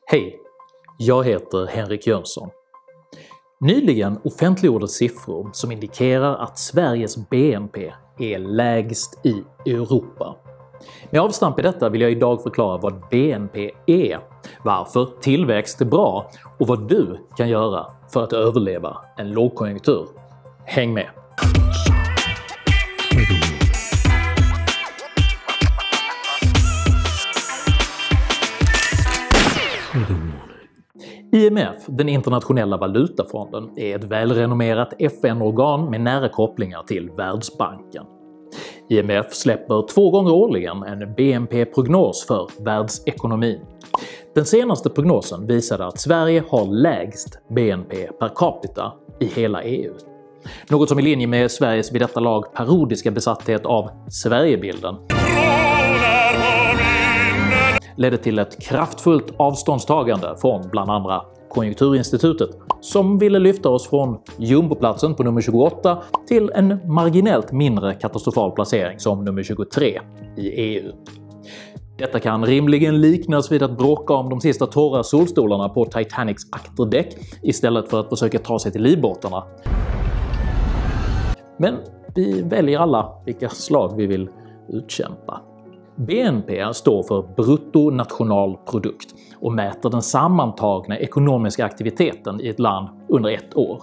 Hej! Jag heter Henrik Jönsson. Nyligen offentliggjordes siffror som indikerar att Sveriges BNP är lägst i Europa. Med avstamp i detta vill jag idag förklara vad BNP är, varför tillväxt är bra och vad du kan göra för att överleva en lågkonjunktur. Häng med! IMF, den internationella valutafonden, är ett välrenommerat FN-organ med nära kopplingar till Världsbanken. IMF släpper 2 gånger årligen en BNP-prognos för världsekonomin. Den senaste prognosen visade att Sverige har lägst BNP per capita i hela EU. Något som i linje med Sveriges vid detta lag parodiska besatthet av Sverigebilden ledde till ett kraftfullt avståndstagande från bland andra Konjunkturinstitutet, som ville lyfta oss från jumboplatsen på nummer 28 till en marginellt mindre katastrofal placering som nummer 23 i EU. Detta kan rimligen liknas vid att bråka om de sista torra solstolarna på Titanics akterdäck istället för att försöka ta sig till livbåtarna. Men vi väljer alla vilka slag vi vill utkämpa. BNP står för bruttonationalprodukt och mäter den sammantagna ekonomiska aktiviteten i ett land under ett år.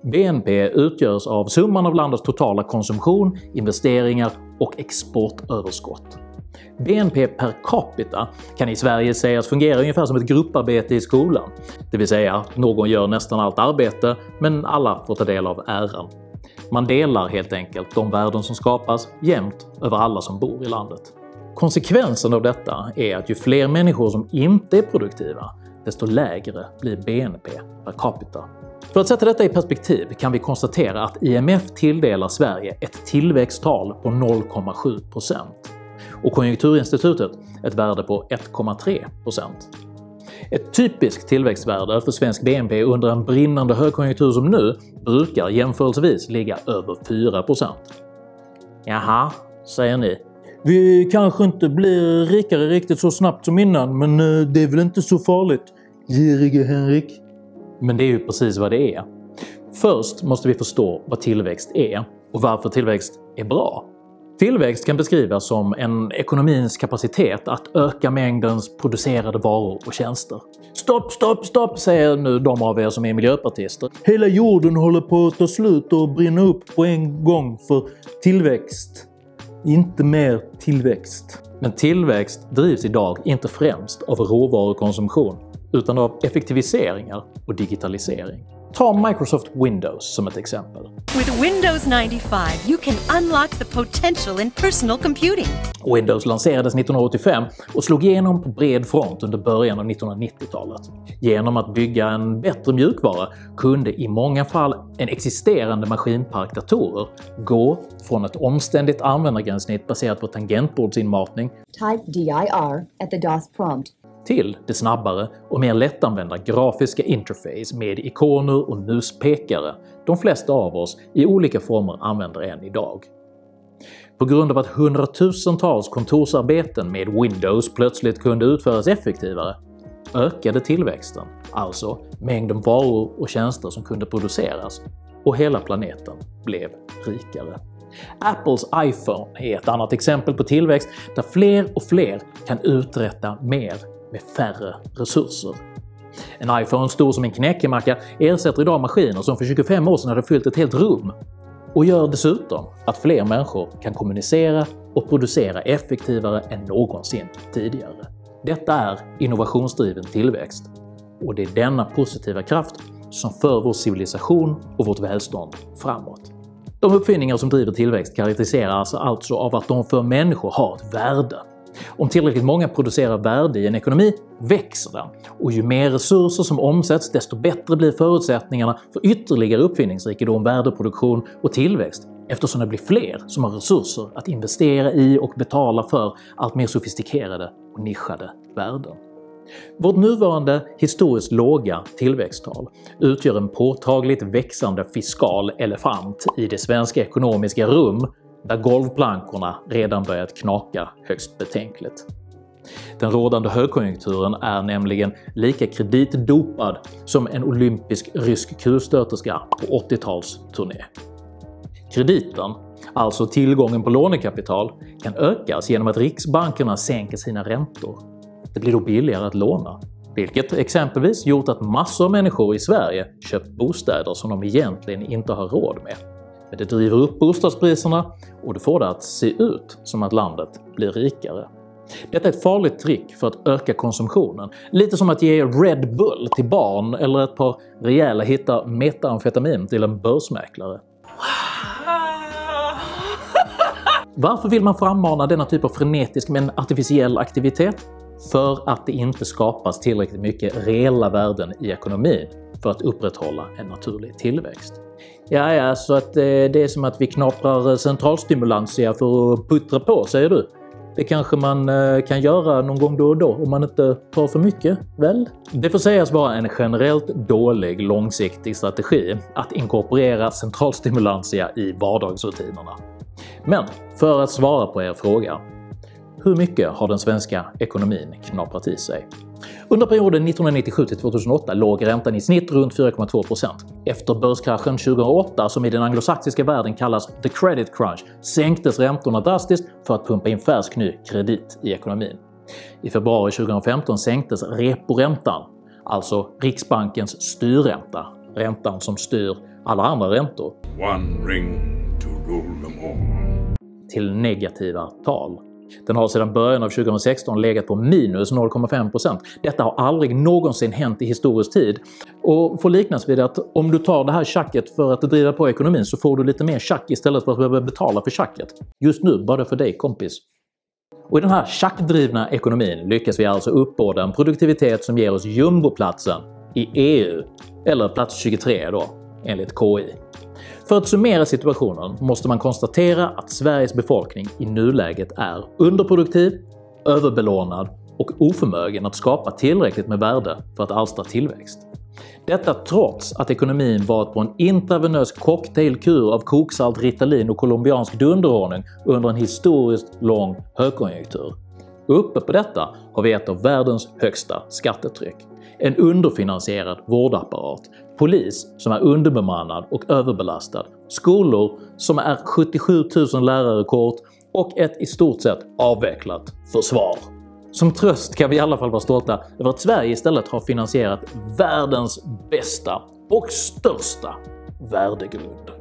BNP utgörs av summan av landets totala konsumtion, investeringar och exportöverskott. BNP per capita kan i Sverige sägas fungera ungefär som ett grupparbete i skolan, det vill säga någon gör nästan allt arbete men alla får ta del av äran. Man delar helt enkelt de värden som skapas jämnt över alla som bor i landet. Konsekvensen av detta är att ju fler människor som inte är produktiva, desto lägre blir BNP per capita. För att sätta detta i perspektiv kan vi konstatera att IMF tilldelar Sverige ett tillväxttal på 0,7% och Konjunkturinstitutet ett värde på 1,3%. Ett typiskt tillväxtvärde för svensk BNP under en brinnande högkonjunktur som nu brukar jämförelsevis ligga över 4%. Jaha, säger ni. Vi kanske inte blir rikare riktigt så snabbt som innan, men det är väl inte så farligt, girige Henrik? Men det är ju precis vad det är. Först måste vi förstå vad tillväxt är och varför tillväxt är bra. Tillväxt kan beskrivas som en ekonomins kapacitet att öka mängdens producerade varor och tjänster. Stopp, stopp, stopp, säger nu de av er som är miljöpartister. Hela jorden håller på att ta slut och brinna upp på en gång för tillväxt. Inte mer tillväxt. Men tillväxt drivs idag inte främst av råvarukonsumtion utan av effektiviseringar och digitalisering. Ta Microsoft Windows som ett exempel. With Windows 95, you can unlock the potential in personal computing. Windows lanserades 1985 och slog igenom på bred front under början av 1990-talet. Genom att bygga en bättre mjukvara kunde i många fall en existerande maskinpark datorer gå från ett omständigt användargränssnitt baserat på tangentbordsinmatning Type dir at the DOS prompt till det snabbare och mer lättanvända grafiska interface med ikoner och muspekare de flesta av oss i olika former använder än idag. På grund av att hundratusentals kontorsarbeten med Windows plötsligt kunde utföras effektivare ökade tillväxten, alltså mängden varor och tjänster som kunde produceras, och hela planeten blev rikare. Apples iPhone är ett annat exempel på tillväxt där fler och fler kan uträtta mer med färre resurser. En iPhone stor som en knäckemacka ersätter idag maskiner som för 25 år sedan hade fyllt ett helt rum och gör dessutom att fler människor kan kommunicera och producera effektivare än någonsin tidigare. Detta är innovationsdriven tillväxt och det är denna positiva kraft som för vår civilisation och vårt välstånd framåt. De uppfinningar som driver tillväxt karaktäriseras alltså av att de för människor har ett värde. Om tillräckligt många producerar värde i en ekonomi växer den, och ju mer resurser som omsätts desto bättre blir förutsättningarna för ytterligare uppfinningsrikedom, värdeproduktion och tillväxt, eftersom det blir fler som har resurser att investera i och betala för allt mer sofistikerade och nischade värden. Vårt nuvarande historiskt låga tillväxttal utgör en påtagligt växande fiskal elefant i det svenska ekonomiska rum där golvplankorna redan börjat knaka högst betänkligt. Den rådande högkonjunkturen är nämligen lika kreditdopad som en olympisk rysk kulstöterska på 80-talsturné. Krediten, alltså tillgången på lånekapital, kan ökas genom att riksbankerna sänker sina räntor. Det blir då billigare att låna, vilket exempelvis gjort att massor av människor i Sverige köpt bostäder som de egentligen inte har råd med. Men det driver upp bostadspriserna och det får det att se ut som att landet blir rikare. Detta är ett farligt trick för att öka konsumtionen, lite som att ge Red Bull till barn eller ett par rejäla hittar metamfetamin till en börsmäklare. Varför vill man frammana denna typ av frenetisk men artificiell aktivitet? För att det inte skapas tillräckligt mycket reella värden i ekonomin för att upprätthålla en naturlig tillväxt. Ja, så att det är som att vi knaprar centralstimulantia för att puttra på, säger du? Det kanske man kan göra någon gång då och då om man inte tar för mycket, väl? Det får sägas vara en generellt dålig långsiktig strategi att inkorporera centralstimulantia i vardagsrutinerna. Men för att svara på er fråga, hur mycket har den svenska ekonomin knaprat i sig? Under perioden 1997-2008 låg räntan i snitt runt 4,2%. Efter börskraschen 2008, som i den anglosaxiska världen kallas “the credit crunch”, sänktes räntorna drastiskt för att pumpa in färsk ny kredit i ekonomin. I februari 2015 sänktes reporäntan, alltså Riksbankens styrränta, räntan som styr alla andra räntor, One ring to rule them all, till negativa tal. Den har sedan början av 2016 legat på minus 0,5%. Detta har aldrig någonsin hänt i historisk tid och får liknas vid att om du tar det här tjacket för att driva på ekonomin så får du lite mer tjack istället för att behöva betala för tjacket. Just nu bara för dig, kompis. Och i den här tjackdrivna ekonomin lyckas vi alltså uppbåda en produktivitet som ger oss jumboplatsen i EU, eller plats 23 då, enligt KI. För att summera situationen måste man konstatera att Sveriges befolkning i nuläget är underproduktiv, överbelånad och oförmögen att skapa tillräckligt med värde för att alstra tillväxt. Detta trots att ekonomin varit på en intravenös cocktailkur av koksalt, Ritalin och colombiansk dunderordning under en historiskt lång högkonjunktur. Uppe på detta har vi ett av världens högsta skattetryck, en underfinansierad vårdapparat, polis som är underbemannad och överbelastad, skolor som är 77 000 lärare kort och ett i stort sett avvecklat försvar. Som tröst kan vi i alla fall vara stolta över att Sverige istället har finansierat världens bästa och största värdegrund.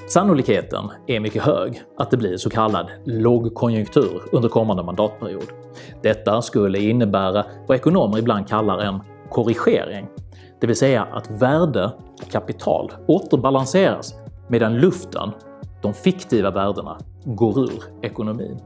Sannolikheten är mycket hög att det blir så kallad lågkonjunktur under kommande mandatperiod. Detta skulle innebära vad ekonomer ibland kallar en korrigering, det vill säga att värde och kapital återbalanseras medan luften, de fiktiva värdena, går ur ekonomin.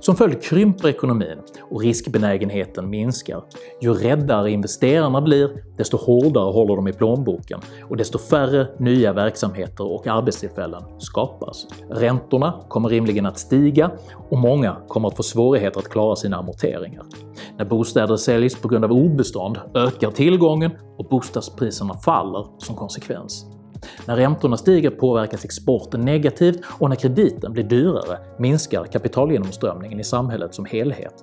Som följd krymper ekonomin och riskbenägenheten minskar. Ju räddare investerarna blir, desto hårdare håller de i plånboken och desto färre nya verksamheter och arbetstillfällen skapas. Räntorna kommer rimligen att stiga och många kommer att få svårigheter att klara sina amorteringar. När bostäder säljs på grund av obestånd ökar tillgången och bostadspriserna faller som konsekvens. När räntorna stiger påverkas exporten negativt och när krediten blir dyrare minskar kapitalgenomströmningen i samhället som helhet.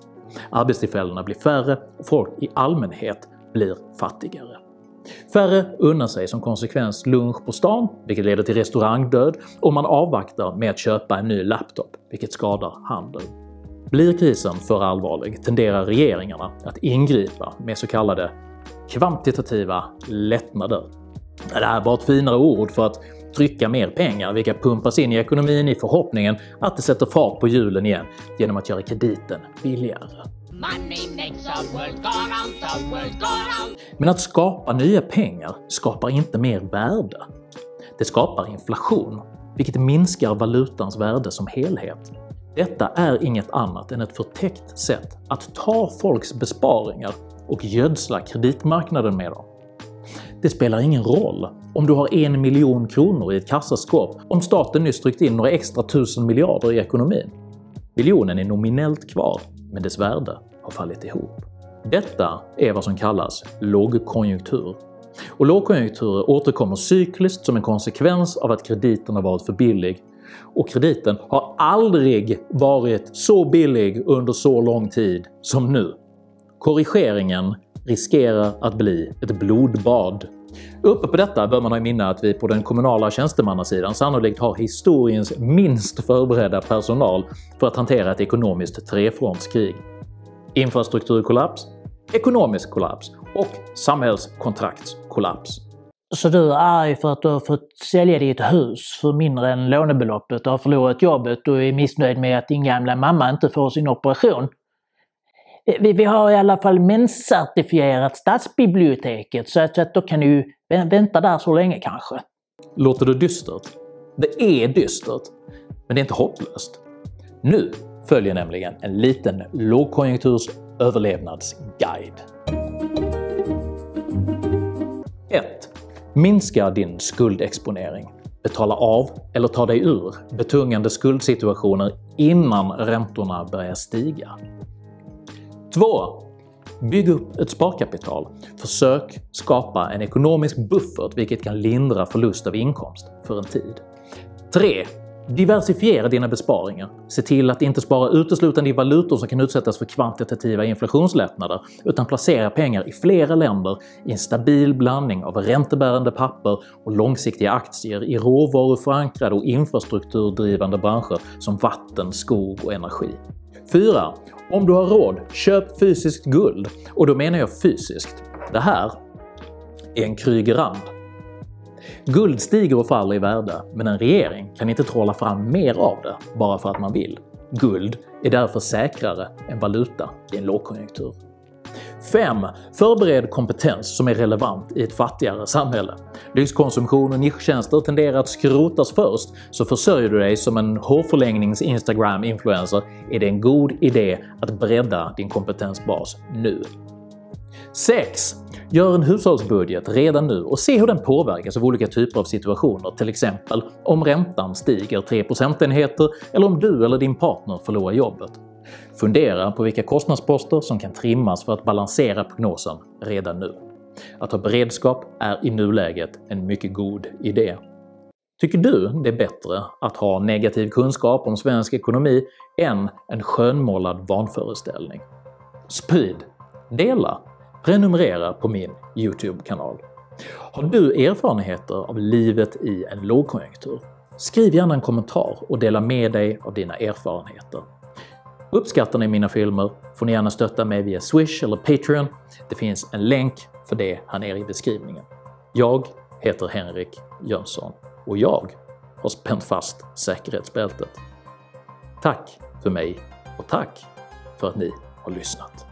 Arbetstillfällena blir färre och folk i allmänhet blir fattigare. Färre unnar sig som konsekvens lunch på stan, vilket leder till restaurangdöd, och man avvaktar med att köpa en ny laptop, vilket skadar handeln. Blir krisen för allvarlig tenderar regeringarna att ingripa med så kallade kvantitativa lättnader. Det är bara ett finare ord för att trycka mer pengar, vilka pumpas in i ekonomin i förhoppningen att det sätter fart på hjulen igen genom att göra krediten billigare. Men att skapa nya pengar skapar inte mer värde. Det skapar inflation, vilket minskar valutans värde som helhet. Detta är inget annat än ett förtäckt sätt att ta folks besparingar och gödsla kreditmarknaden med dem. Det spelar ingen roll om du har 1 miljon kronor i ett kassaskåp om staten nyss tryckt in några extra 1000 miljarder i ekonomin. Miljonen är nominellt kvar, men dess värde har fallit ihop. Detta är vad som kallas lågkonjunktur. Och lågkonjunkturer återkommer cykliskt som en konsekvens av att krediten har varit för billig Och krediten har aldrig varit så billig under så lång tid som nu. Korrigeringen riskerar att bli ett blodbad. Uppe på detta bör man ha i minne att vi på den kommunala tjänstemannasidan sannolikt har historiens minst förberedda personal för att hantera ett ekonomiskt trefrontskrig. Infrastrukturkollaps, ekonomisk kollaps och samhällskontраktskollaps. Så du är arg för att du har fått sälja ditt hus för mindre än lånebeloppet, du har förlorat jobbet och är missnöjd med att din gamla mamma inte får sin operation? Vi har i alla fall menscertifierat stadsbiblioteket så att då kan du vänta där så länge kanske. Låter det dystert? Det är dystert, men det är inte hopplöst. Nu följer nämligen en liten lågkonjunkturs överlevnadsguide. 1. Minska din skuldexponering. Betala av eller ta dig ur betungande skuldsituationer innan räntorna börjar stiga. 2. Bygg upp ett sparkapital. Försök skapa en ekonomisk buffert vilket kan lindra förlust av inkomst för en tid. 3. Diversifiera dina besparingar. Se till att inte spara uteslutande i valutor som kan utsättas för kvantitativa inflationslättnader utan placera pengar i flera länder i en stabil blandning av räntebärande papper och långsiktiga aktier i råvaruförankrade och infrastrukturdrivande branscher som vatten, skog och energi. 4. Om du har råd, köp fysiskt guld. Och då menar jag fysiskt. Det här är en Krügerrand. Guld stiger och faller i värde, men en regering kan inte trolla fram mer av det bara för att man vill. Guld är därför säkrare än valuta i en lågkonjunktur. 5. Förbered kompetens som är relevant i ett fattigare samhälle. Lyxkonsumtion och nischtjänster tenderar att skrotas först, så försörjer du dig som en hårförlängnings-Instagram-influencer är det en god idé att bredda din kompetensbas nu. 6. Gör en hushållsbudget redan nu och se hur den påverkas av olika typer av situationer, till exempel om räntan stiger 3 procentenheter eller om du eller din partner förlorar jobbet. Fundera på vilka kostnadsposter som kan trimmas för att balansera prognosen redan nu. Att ha beredskap är i nuläget en mycket god idé. Tycker du det är bättre att ha negativ kunskap om svensk ekonomi än en skönmålad vanföreställning? Sprid, dela, prenumerera på min YouTube-kanal. Har du erfarenheter av livet i en lågkonjunktur? Skriv gärna en kommentar och dela med dig av dina erfarenheter. Uppskattar ni mina filmer får ni gärna stötta mig via Swish eller Patreon. Det finns en länk för det här nere i beskrivningen. Jag heter Henrik Jönsson och jag har spänt fast säkerhetsbältet. Tack för mig och tack för att ni har lyssnat.